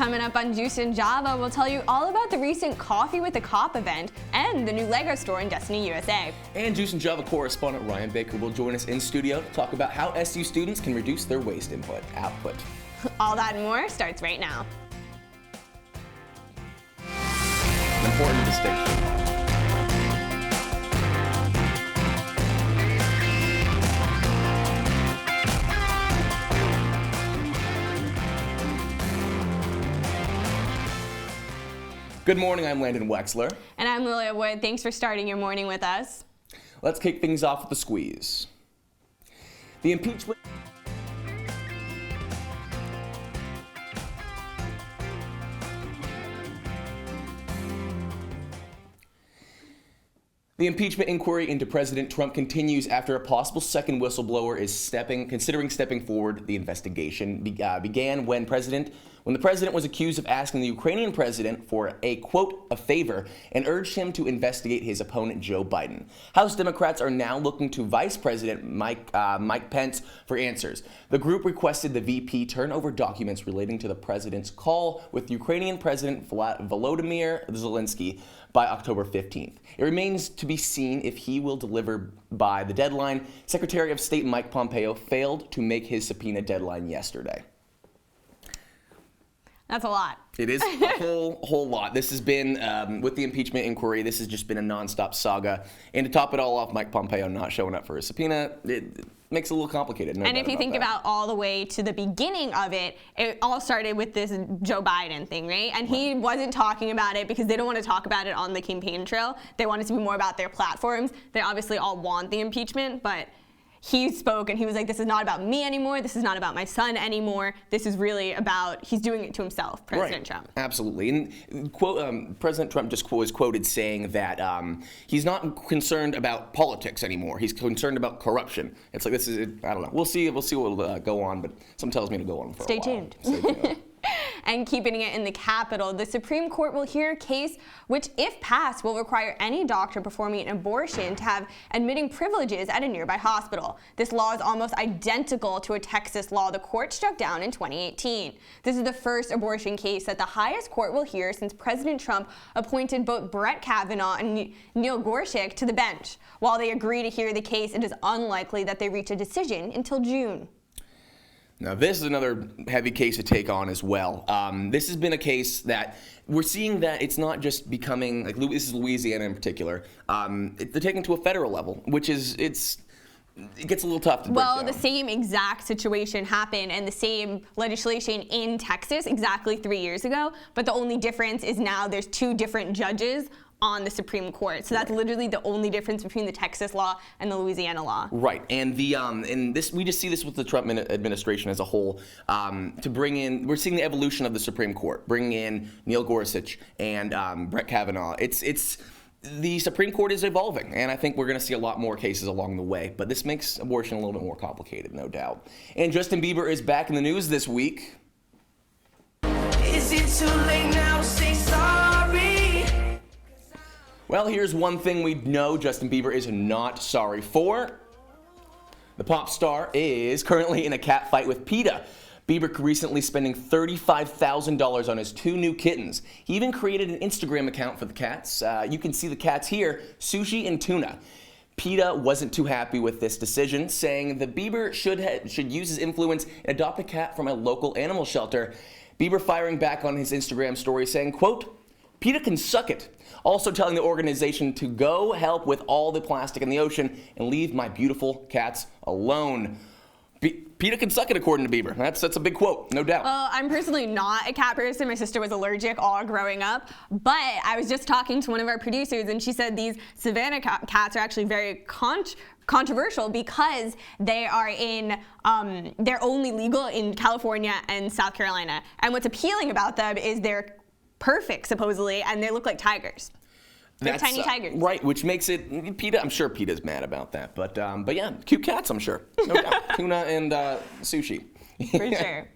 Coming up on Juice and Java, we'll tell you all about the recent Coffee with the Cop event and the new Lego store in Destiny, USA. And Juice and Java Correspondent Ryan Baker will join us in studio to talk about how SU students can reduce their waste output. All that and more starts right now. An important distinction. Good morning, I'm Landon Wexler. And I'm Lilia Wood. Thanks for starting your morning with us. Let's kick things off with the squeeze. The impeachment... The impeachment inquiry into President Trump continues after a possible second whistleblower is considering stepping forward. The investigation began when the president was accused of asking the Ukrainian president for a, quote, a favor, and urged him to investigate his opponent, Joe Biden. House Democrats are now looking to Vice President Mike Pence for answers. The group requested the VP turn over documents relating to the president's call with Ukrainian President Volodymyr Zelensky by October 15th. It remains to be seen if he will deliver by the deadline. Secretary of State Mike Pompeo failed to make his subpoena deadline yesterday. That's a lot. It is a whole lot. This has been, with the impeachment inquiry, this has just been a nonstop saga. And to top it all off, Mike Pompeo not showing up for his subpoena, it makes it a little complicated. And if you think about all the way to the beginning of it, it all started with this Joe Biden thing, right? And he wasn't talking about it because they don't want to talk about it on the campaign trail. They want it to be more about their platforms. They obviously all want the impeachment, but he spoke and he was like, this is not about me anymore. This is not about my son anymore. This is really about, he's doing it to himself, President Trump. Absolutely. And quote, President Trump just was quoted saying that he's not concerned about politics anymore. He's concerned about corruption. It's like, this is, I don't know. We'll see what will go on, but something tells me to go on for a while. Stay tuned. Stay tuned. And keeping it in the Capitol, the Supreme Court will hear a case which, if passed, will require any doctor performing an abortion to have admitting privileges at a nearby hospital. This law is almost identical to a Texas law the court struck down in 2018. This is the first abortion case that the highest court will hear since President Trump appointed both Brett Kavanaugh and Neil Gorsuch to the bench. While they agree to hear the case, it is unlikely that they reach a decision until June. Now, this is another heavy case to take on as well. This has been a case that we're seeing that it's not just becoming, like this is Louisiana in particular, they're taking it to a federal level, which is, it gets a little tough to break down. The same exact situation happened and the same legislation in Texas exactly 3 years ago, but the only difference is now there's two different judges on the Supreme Court. So that's literally the only difference between the Texas law and the Louisiana law. Right, and we just see this with the Trump administration as a whole. To bring in, we're seeing the evolution of the Supreme Court, bringing in Neil Gorsuch and Brett Kavanaugh. The Supreme Court is evolving, and I think we're going to see a lot more cases along the way. But this makes abortion a little bit more complicated, no doubt. And Justin Bieber is back in the news this week. Is it too late now? Say sorry. Well, here's one thing we know Justin Bieber is not sorry for. The pop star is currently in a cat fight with PETA. Bieber recently spending $35,000 on his two new kittens. He even created an Instagram account for the cats. You can see the cats here, Sushi and Tuna. PETA wasn't too happy with this decision, saying that Bieber should use his influence and adopt a cat from a local animal shelter. Bieber firing back on his Instagram story saying, quote, PETA can suck it. Also telling the organization to go help with all the plastic in the ocean and leave my beautiful cats alone. PETA can suck it, according to Bieber. That's a big quote, no doubt. Well, I'm personally not a cat person. My sister was allergic all growing up. But I was just talking to one of our producers, and she said these Savannah cats are actually very controversial because they are they're only legal in California and South Carolina. And what's appealing about them is they're perfect, supposedly, and they look like tigers. They're tiny tigers. Right, which makes it, PETA, I'm sure PETA's mad about that. But yeah, cute cats, I'm sure. No doubt. Tuna and sushi. For sure.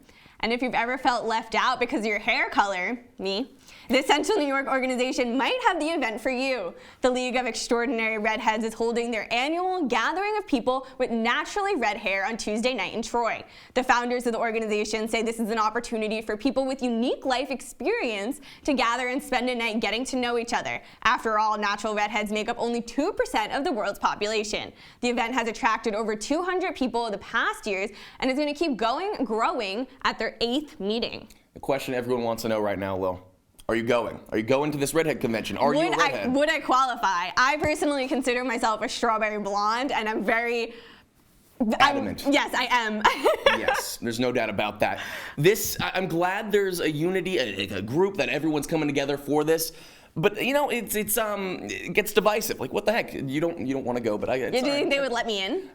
And if you've ever felt left out because of your hair color, me, the Central New York organization might have the event for you. The League of Extraordinary Redheads is holding their annual gathering of people with naturally red hair on Tuesday night in Troy. The founders of the organization say this is an opportunity for people with unique life experience to gather and spend a night getting to know each other. After all, natural redheads make up only 2% of the world's population. The event has attracted over 200 people in the past years and is going to keep growing at their 8th meeting. The question everyone wants to know right now, Lil. Are you going? Are you going to this redhead convention? Are you a redhead? Would I qualify? I personally consider myself a strawberry blonde, and I'm very adamant. Yes, I am. Yes, there's no doubt about that. I'm glad there's a unity, a group that everyone's coming together for this. But you know, it gets divisive. Like, what the heck? You don't want to go, but I. Do you think they would let me in?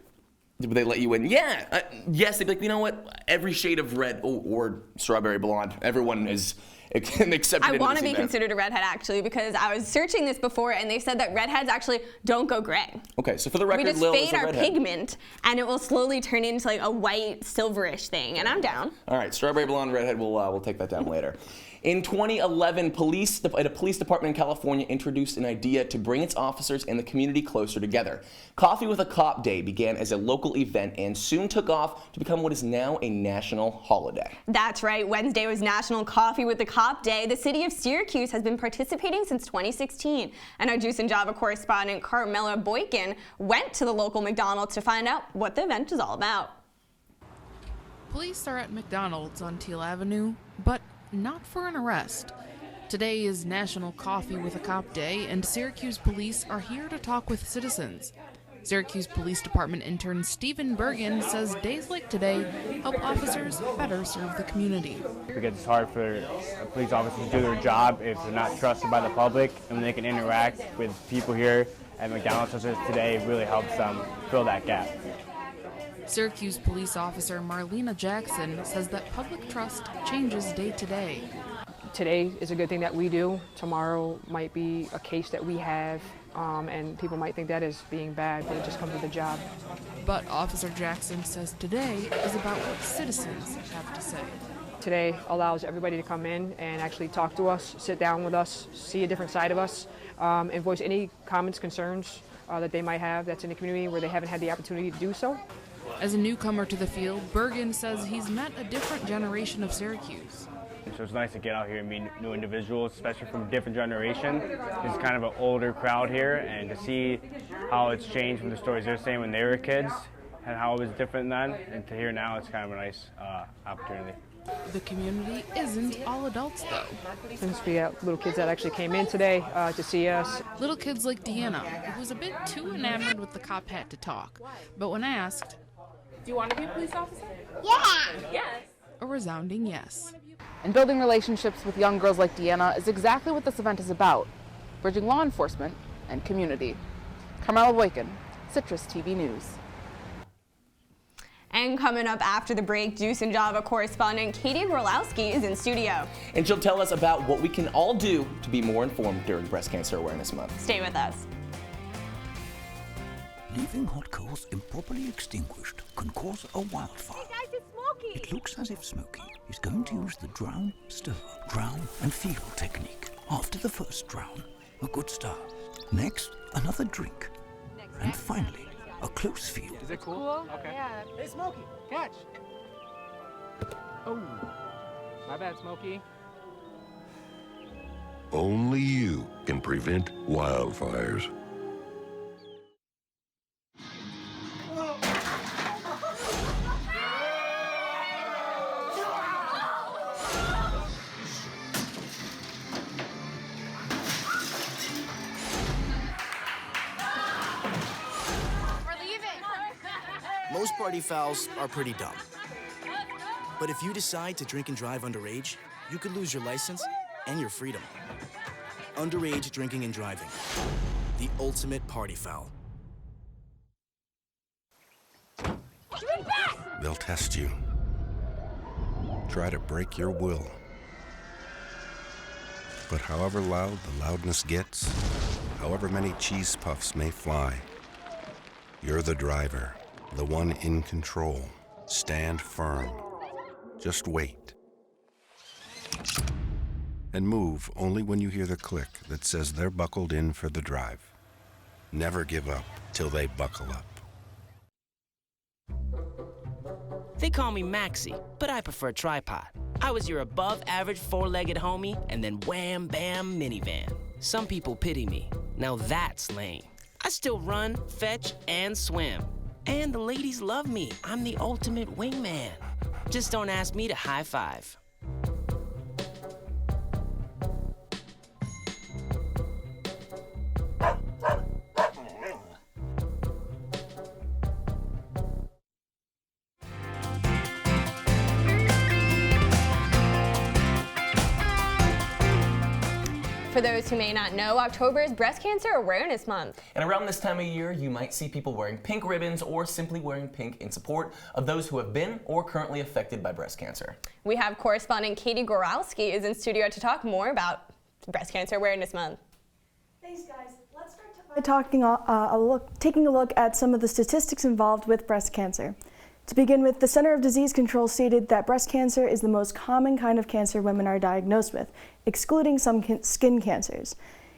Would they let you in? Yeah. Yes, they'd be like, you know what? Every shade of red or strawberry blonde, everyone is accepted. I want to be considered a redhead, actually, because I was searching this before, and they said that redheads actually don't go gray. Okay, so for the record, we just Lil is fade a our redhead. pigment, and it will slowly turn into like a white, silverish thing, and I'm down. All right, strawberry blonde, redhead. We'll take that down later. In 2011, a police department in California introduced an idea to bring its officers and the community closer together. Coffee with a Cop Day began as a local event and soon took off to become what is now a national holiday. That's right. Wednesday was National Coffee with a Cop Day. The city of Syracuse has been participating since 2016. And our Juice and Java correspondent Carmela Boykin went to the local McDonald's to find out what the event is all about. Police are at McDonald's on Teal Avenue, but not for an arrest. Today is National Coffee with a Cop Day, and Syracuse police are here to talk with citizens. Syracuse Police Department intern Stephen Bergen says days like today help officers better serve the community. Because it's hard for police officers to do their job if they're not trusted by the public, and when they can interact with people here at McDonald's such as today really helps them fill that gap. Syracuse police officer Marlena Jackson says that public trust changes day to day. Today is a good thing that we do. Tomorrow might be a case that we have, and people might think that is being bad, but it just comes with the job. But Officer Jackson says today is about what citizens have to say. Today allows everybody to come in and actually talk to us, sit down with us, see a different side of us, and voice any comments, concerns that they might have that's in the community where they haven't had the opportunity to do so. As a newcomer to the field, Bergen says he's met a different generation of Syracuse. So it's nice to get out here and meet new individuals, especially from a different generation. It's kind of an older crowd here, and to see how it's changed from the stories they're saying when they were kids and how it was different then, and to hear now, it's kind of a nice opportunity. The community isn't all adults, though. Since we have little kids that actually came in today to see us. Little kids like Deanna, who was a bit too enamored with the cop hat to talk. But when asked, do you want to be a police officer? Yeah! Yes. A resounding yes. And building relationships with young girls like Deanna is exactly what this event is about, bridging law enforcement and community. Carmela Boykin, CitrusTV News. And coming up after the break, Juice and Java correspondent Katie Goralski is in studio. And she'll tell us about what we can all do to be more informed during Breast Cancer Awareness Month. Stay with us. Leaving hot coals improperly extinguished can cause a wildfire. Hey guys, it's Smokey! It looks as if Smokey is going to use the drown, stir, drown and feel technique. After the first drown, a good start. Next, another drink. And finally, a close feel. Is it cool? Okay. Yeah. Hey, Smokey, catch! Oh, my bad, Smokey. Only you can prevent wildfires. Most party fouls are pretty dumb. But if you decide to drink and drive underage, you could lose your license and your freedom. Underage drinking and driving. The ultimate party foul. They'll test you. Try to break your will. But however loud the loudness gets, however many cheese puffs may fly, you're the driver. The one in control. Stand firm. Just wait. And move only when you hear the click that says they're buckled in for the drive. Never give up till they buckle up. They call me Maxie, but I prefer tripod. I was your above-average four-legged homie, and then wham, bam, minivan. Some people pity me. Now that's lame. I still run, fetch, and swim. And the ladies love me. I'm the ultimate wingman. Just don't ask me to high five. For those who may not know, October is Breast Cancer Awareness Month. And around this time of year, you might see people wearing pink ribbons or simply wearing pink in support of those who have been or currently affected by breast cancer. We have correspondent Katie Goralski is in studio to talk more about Breast Cancer Awareness Month. Thanks, guys. Let's start by taking a look at some of the statistics involved with breast cancer. To begin with, the Center of Disease Control stated that breast cancer is the most common kind of cancer women are diagnosed with, excluding some skin cancers.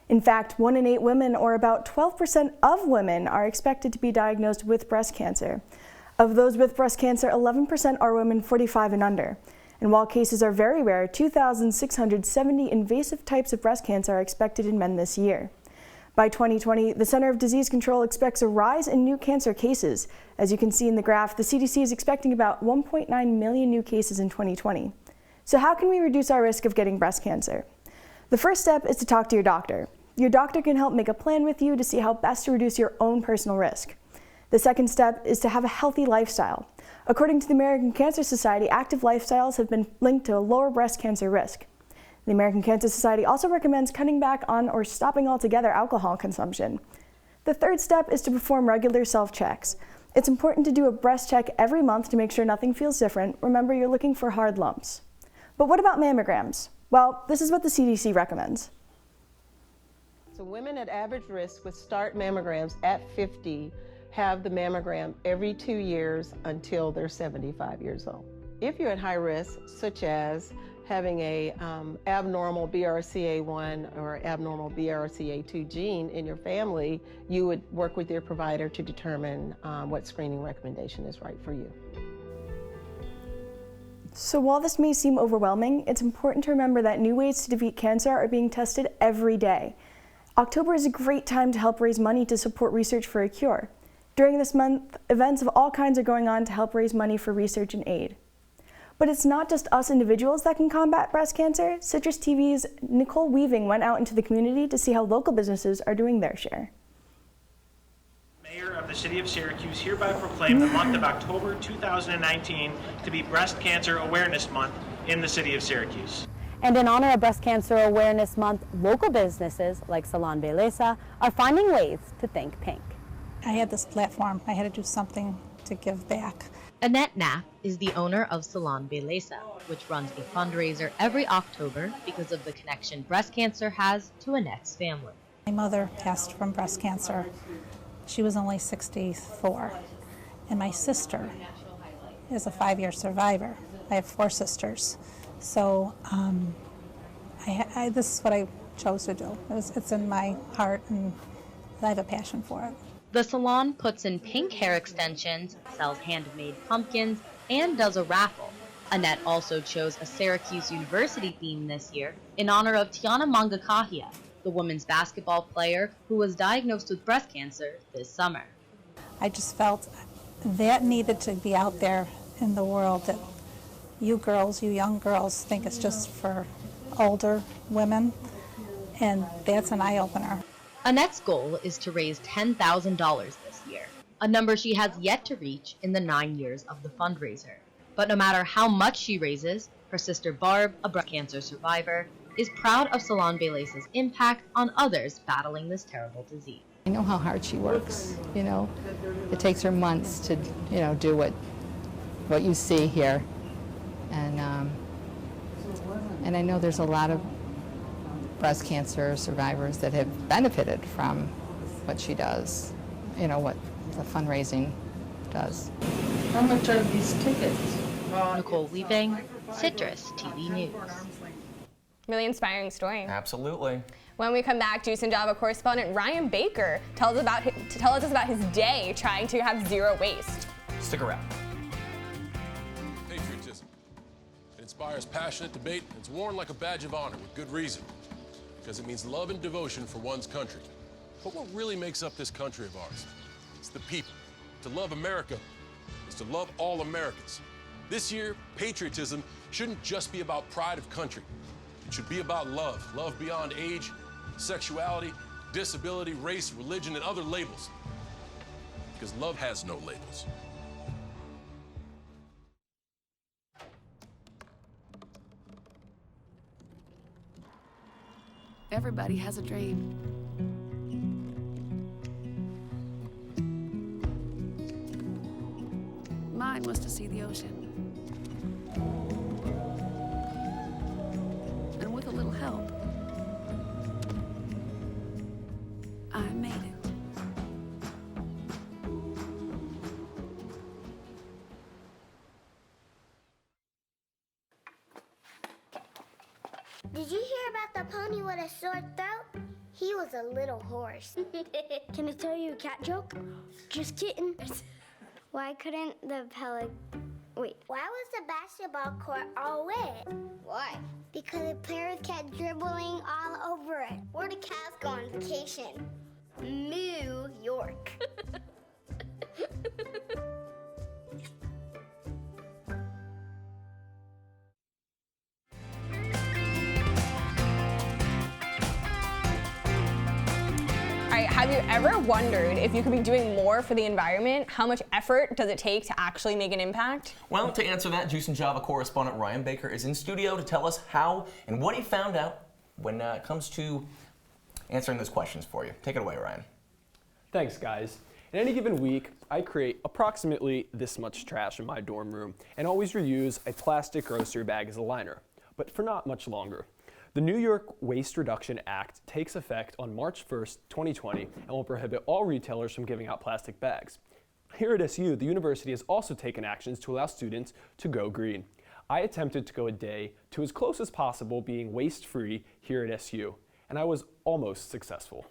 In fact, 1 in 8 women, or about 12% of women, are expected to be diagnosed with breast cancer. Of those with breast cancer, 11% are women 45 and under. And while cases are very rare, 2,670 invasive types of breast cancer are expected in men this year. By 2020, the Center of Disease Control expects a rise in new cancer cases. As you can see in the graph, the CDC is expecting about 1.9 million new cases in 2020. So how can we reduce our risk of getting breast cancer? The first step is to talk to your doctor. Your doctor can help make a plan with you to see how best to reduce your own personal risk. The second step is to have a healthy lifestyle. According to the American Cancer Society, active lifestyles have been linked to a lower breast cancer risk. The American Cancer Society also recommends cutting back on or stopping altogether alcohol consumption. The third step is to perform regular self-checks. It's important to do a breast check every month to make sure nothing feels different. Remember, you're looking for hard lumps. But what about mammograms? Well, this is what the CDC recommends. So women at average risk with start mammograms at 50 have the mammogram every 2 years until they're 75 years old. If you're at high risk, such as having a abnormal BRCA1 or abnormal BRCA2 gene in your family, you would work with your provider to determine what screening recommendation is right for you. So while this may seem overwhelming, it's important to remember that new ways to defeat cancer are being tested every day. October is a great time to help raise money to support research for a cure. During this month, events of all kinds are going on to help raise money for research and aid. But it's not just us individuals that can combat breast cancer. CitrusTV's Nicole Weaving went out into the community to see how local businesses are doing their share. Mayor of the City of Syracuse hereby proclaim the month of October 2019 to be Breast Cancer Awareness Month in the City of Syracuse. And in honor of Breast Cancer Awareness Month, local businesses like Salon Belleza are finding ways to thank Pink. I had this platform. I had to do something to give back. Annette Knapp is the owner of Salon Belleza, which runs a fundraiser every October because of the connection breast cancer has to Annette's family. My mother passed from breast cancer. She was only 64. And my sister is a 5-year survivor. I have 4 sisters. So this is what I chose to do. It's in my heart and I have a passion for it. The salon puts in pink hair extensions, sells handmade pumpkins, and does a raffle. Annette also chose a Syracuse University theme this year in honor of Tiana Mangakahia, the women's basketball player who was diagnosed with breast cancer this summer. I just felt that needed to be out there in the world, that you girls, you young girls, think it's just for older women, and that's an eye-opener. Annette's goal is to raise $10,000 this year, a number she has yet to reach in the 9 years of the fundraiser. But no matter how much she raises, her sister Barb, a breast cancer survivor, is proud of Salon Belleza's impact on others battling this terrible disease. I know how hard she works, you know. It takes her months to, do what you see here. And I know there's a lot of breast cancer survivors that have benefited from what she does, what the fundraising does. How much are these tickets? Nicole Weaving, CitrusTV News. Really inspiring story. Absolutely. When we come back, Juice and Java correspondent Ryan Baker tells us about his day trying to have zero waste. Stick around. Patriotism. It inspires passionate debate, and it's worn like a badge of honor with good reason. Because it means love and devotion for one's country. But what really makes up this country of ours? It's the people. To love America is to love all Americans. This year, patriotism shouldn't just be about pride of country. It should be about love. Love beyond age, sexuality, disability, race, religion, and other labels. Because love has no labels. Everybody has a dream. Mine was to see the ocean. And with a little help, I made it. Did you hear about the pony with a sore throat? He was a little horse. Can I tell you a cat joke? Just kidding. Why couldn't the Why was the basketball court all wet? Why? Because the players kept dribbling all over it. Where do cats go on vacation? New York. All right, have you ever wondered if you could be doing more for the environment? How much effort does it take to actually make an impact? Well, to answer that, Juice and Java correspondent Ryan Baker is in studio to tell us how and what he found out when it comes to answering those questions for you. Take it away, Ryan. Thanks, guys. In any given week, I create approximately this much trash in my dorm room and always reuse a plastic grocery bag as a liner, but for not much longer. The New York Waste Reduction Act takes effect on March 1st, 2020, and will prohibit all retailers from giving out plastic bags. Here at SU, the university has also taken actions to allow students to go green. I attempted to go a day to as close as possible being waste-free here at SU, and I was almost successful.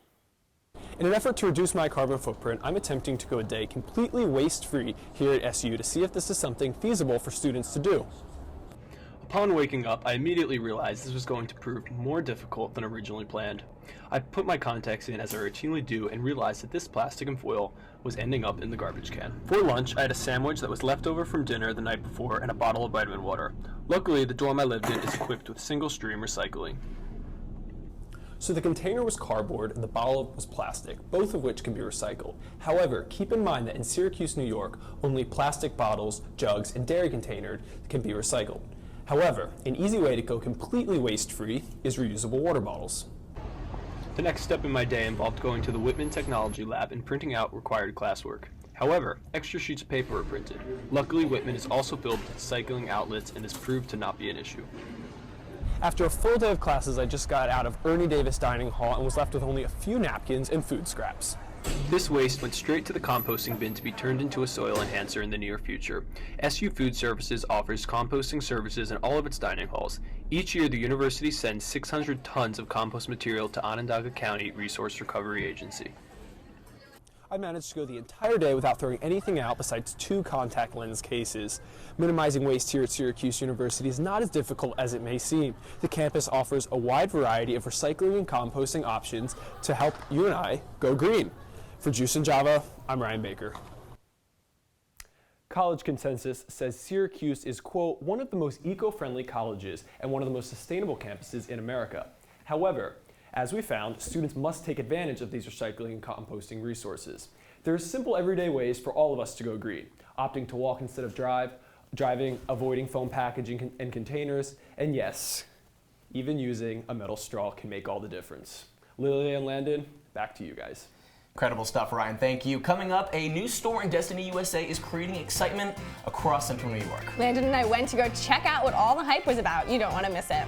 In an effort to reduce my carbon footprint, I'm attempting to go a day completely waste-free here at SU to see if this is something feasible for students to do. Upon waking up, I immediately realized this was going to prove more difficult than originally planned. I put my contacts in as I routinely do and realized that this plastic and foil was ending up in the garbage can. For lunch, I had a sandwich that was left over from dinner the night before and a bottle of vitamin water. Luckily, the dorm I lived in is equipped with single-stream recycling. So the container was cardboard and the bottle was plastic, both of which can be recycled. However, keep in mind that in Syracuse, New York, only plastic bottles, jugs, and dairy containers can be recycled. However, an easy way to go completely waste-free is reusable water bottles. The next step in my day involved going to the Whitman Technology Lab and printing out required classwork. However, extra sheets of paper were printed. Luckily, Whitman is also filled with recycling outlets and has proved to not be an issue. After a full day of classes, I just got out of Ernie Davis Dining Hall and was left with only a few napkins and food scraps. This waste went straight to the composting bin to be turned into a soil enhancer in the near future. SU Food Services offers composting services in all of its dining halls. Each year, the university sends 600 tons of compost material to Onondaga County Resource Recovery Agency. I managed to go the entire day without throwing anything out besides 2 contact lens cases. Minimizing waste here at Syracuse University is not as difficult as it may seem. The campus offers a wide variety of recycling and composting options to help you and I go green. For Juice and Java, I'm Ryan Baker. College Consensus says Syracuse is, quote, one of the most eco-friendly colleges and one of the most sustainable campuses in America. However, as we found, students must take advantage of these recycling and composting resources. There are simple everyday ways for all of us to go green, opting to walk instead of driving, avoiding foam packaging and containers, and yes, even using a metal straw can make all the difference. Lilia and Landon, back to you guys. Incredible stuff, Ryan. Thank you. Coming up, a new store in Destiny, USA is creating excitement across Central New York. Landon and I went to go check out what all the hype was about. You don't want to miss it.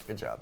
Good job.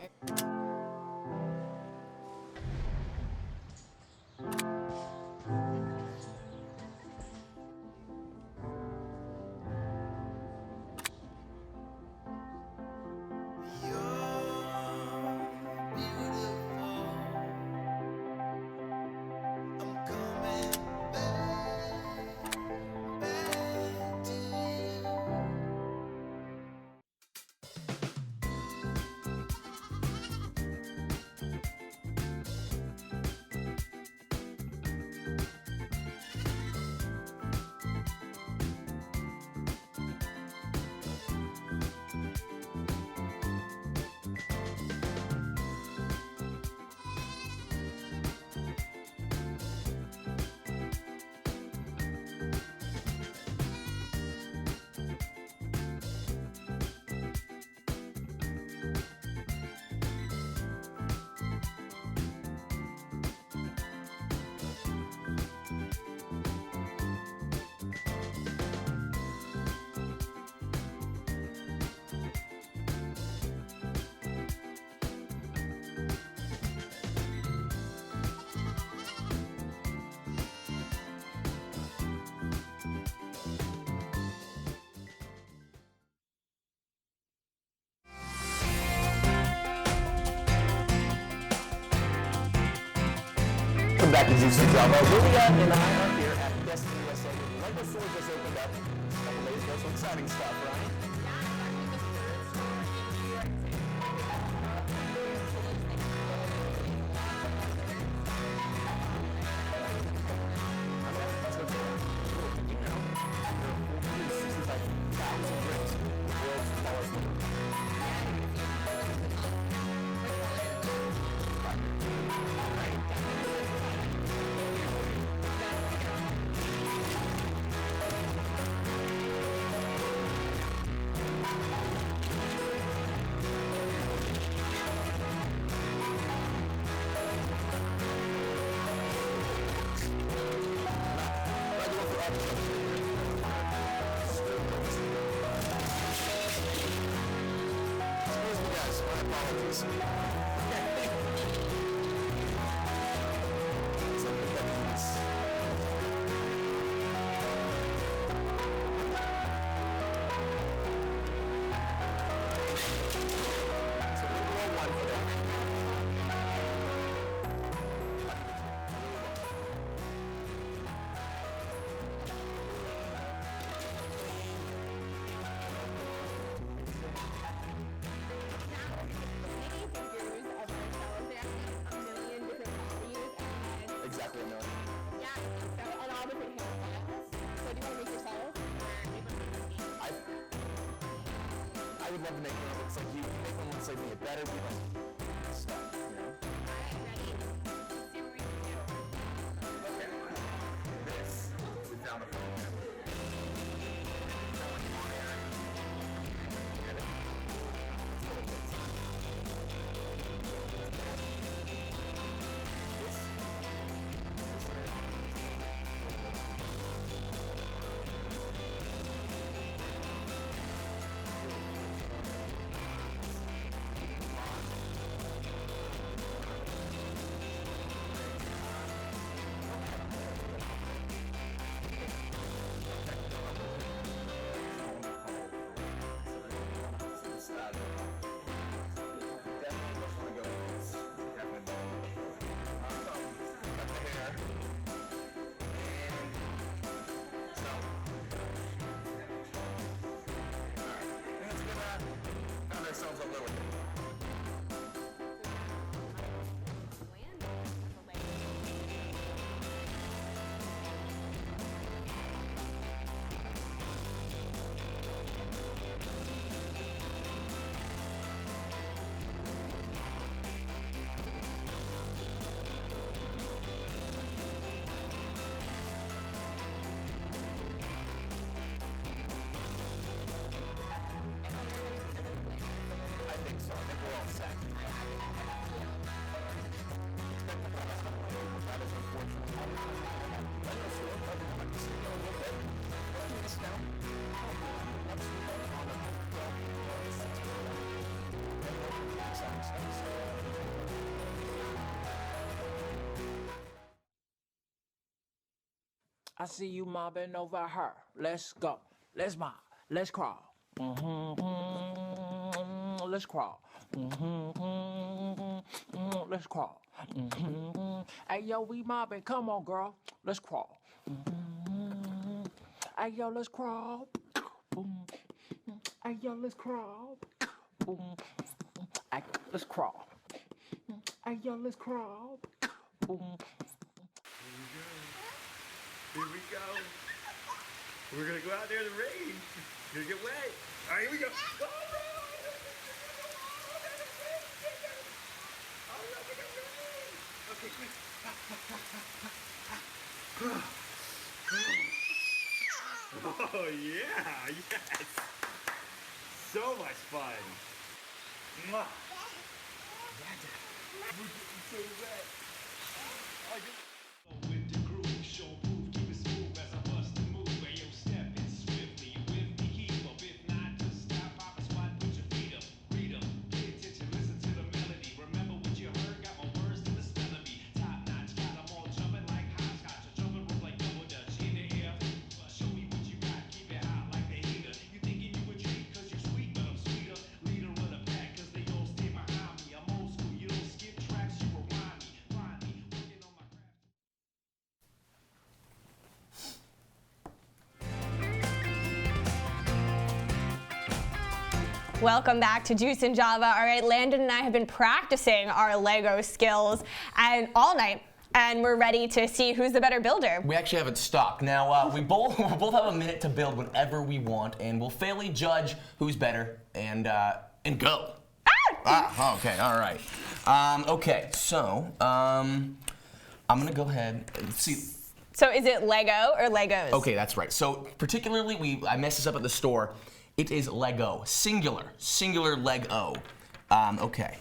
back to Juice to Java. Lilia and I are here at Destiny USA. Lego Store just opened up a couple days ago, so exciting stuff, right? Exactly a million. Yeah, so, and all different hairstyles. So do you want to make yourself? I would love to make one that looks like you. Make one that looks like me. It better be like stuff, you know? Okay. This. We found a phone. Ourselves a little. I see you mobbing over her. Let's go. Let's mob. Let's crawl. Let's crawl. Let's crawl. Hey, yo, we mobbing. Come on, girl. Let's crawl. Hey, yo, let's crawl. Hey, yo, let's crawl. Hey, let's crawl. Hey, yo, let's crawl. Here we go. We're gonna go out there in the rain. You're gonna get wet. All right, here we go. Oh, look at the rain. Okay, quick. Oh, yeah, yes. So much fun. Mwah. We're getting so wet. With the groove, show proof, keep it smooth as I bust the move. Hey, yo, step in swiftly, with me, keep up. If not, just stop, pop a squat, put your feet up. Read up, pay attention, listen to the melody. Remember what you heard, got my words to the spell of me. Top notch, got them all jumping like hopscotch. Jumping rope like double dutch in the air. Show me what you got, keep it hot like the heater. You thinking you a treat, cause you're sweet, but I'm sweeter. Leader of the pack, cause they all stay behind me. I'm old school, you don't skip tracks, you rewind me. Find me, working on my craft. Welcome back to Juice and Java. All right, Landon and I have been practicing our Lego skills and all night, and we're ready to see who's the better builder. We actually have it stocked. Now, we both have a minute to build whenever we want, and we'll fairly judge who's better and go. Okay, all right. Okay, so I'm gonna go ahead and see. So is it Lego or Legos? Okay, that's right. So particularly, I messed this up at the store. It is Lego, singular Lego. Okay.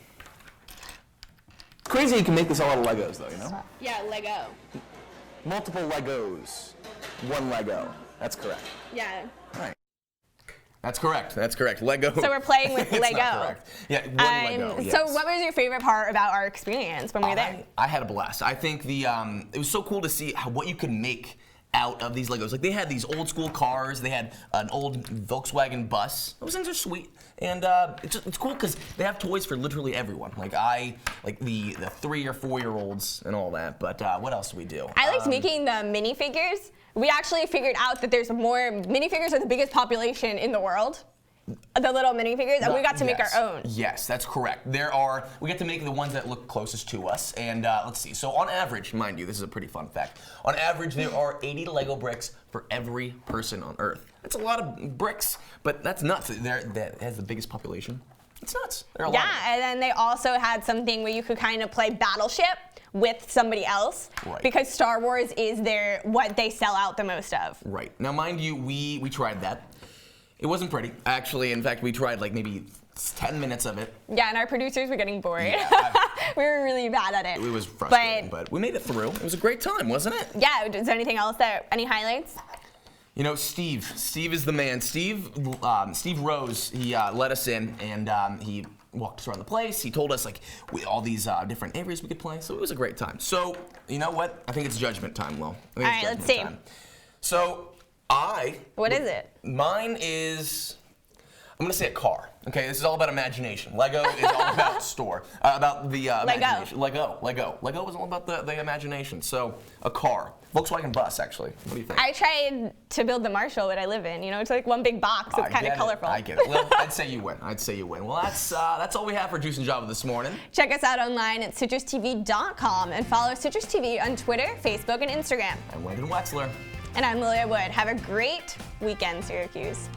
Crazy you can make this all out of Legos though, you know? Yeah, Lego. Multiple Legos, one Lego. That's correct. Yeah. All right. That's correct. Lego. So we're playing with It's Lego. Not correct. Yeah, one Lego. Yes. So what was your favorite part about our experience when we were there? I had a blast. I think it was so cool to see what you could make out of these Legos. Like they had these old school cars, they had an old Volkswagen bus. Those things are sweet, and it's cool because they have toys for literally everyone. Like the 3 or 4 year olds and all that. But what else do we do? I liked making the minifigures. We actually figured out that there's more minifigures are the biggest population in the world. The little minifigures, and we got to make our own. Yes, that's correct. We get to make the ones that look closest to us, and let's see. So on average, mind you, this is a pretty fun fact. On average, there are 80 Lego bricks for every person on Earth. That's a lot of bricks, but that's nuts. That has the biggest population. It's nuts. There are a lot of them. And then they also had something where you could kind of play Battleship with somebody else, right. Because Star Wars is what they sell out the most of. Right. Now, mind you, we tried that. It wasn't pretty. Actually, in fact, we tried like maybe 10 minutes of it. Yeah, and our producers were getting bored. Yeah, we were really bad at it. It was frustrating, but we made it through. It was a great time, wasn't it? Yeah, is there anything else any highlights? You know, Steve is the man. Steve Rose, he let us in, and he walked us around the place. He told us all these different areas we could play, so it was a great time. So, you know what? I think it's judgment time, Lo. All right, let's see. So, What is it? Mine is, I'm gonna say a car. Okay, this is all about imagination. Lego is all about the imagination. Lego is all about the imagination. So, a car. Volkswagen bus, actually. What do you think? I tried to build the Marshall that I live in. You know, it's like one big box. It's kind of colorful. I get it. Well, I'd say you win. Well, that's all we have for Juice and Java this morning. Check us out online at CitrusTV.com and follow CitrusTV on Twitter, Facebook, and Instagram. I'm Landon Wexler. And I'm Lilia Wood. Have a great weekend, Syracuse.